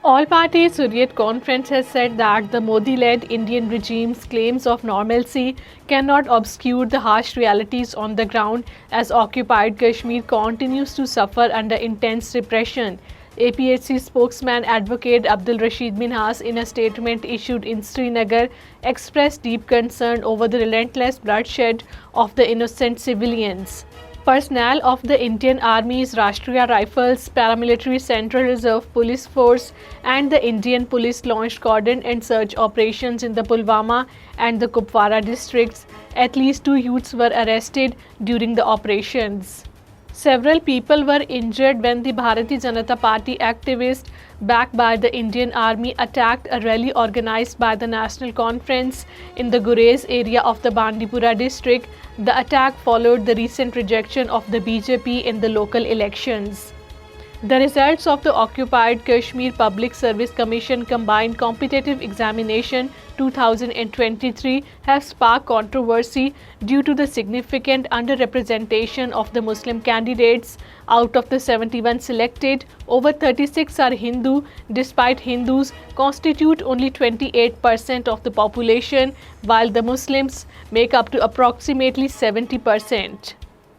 All Parties Hurriyat Conference has said that the Modi-led Indian regime's claims of normalcy cannot obscure the harsh realities on the ground as occupied Kashmir continues to suffer under intense repression. APHC spokesman Advocate Abdul Rashid Minhas, in a statement issued in Srinagar, expressed deep concern over the relentless bloodshed of the innocent civilians. Personnel of the Indian Army's Rashtriya Rifles, Paramilitary Central Reserve Police Force and the Indian Police launched cordon and search operations in the Pulwama and the Kupwara districts. At least 2 youths were arrested during the operations. Several people were injured when the Bharatiya Janata Party activist backed by the Indian Army attacked a rally organized by the National Conference in the Gurez area of the Bandipora district. The attack followed the recent rejection of the BJP in the local elections. The results of the Occupied Kashmir Public Service Commission Combined Competitive Examination 2023 have sparked controversy due to the significant underrepresentation of the Muslim candidates. Out of the 71 selected, over 36 are Hindu, despite Hindus constitute only 28% of the population, while the Muslims make up to approximately 70%.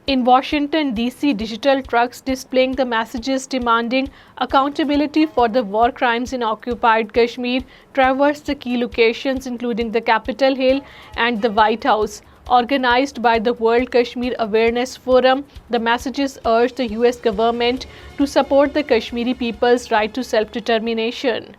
In Washington, D.C., digital trucks displaying the messages demanding accountability for the war crimes in occupied Kashmir traversed the key locations including the Capitol Hill and the White House. Organized by the World Kashmir Awareness Forum, the messages urged the U.S. government to support the Kashmiri people's right to self-determination.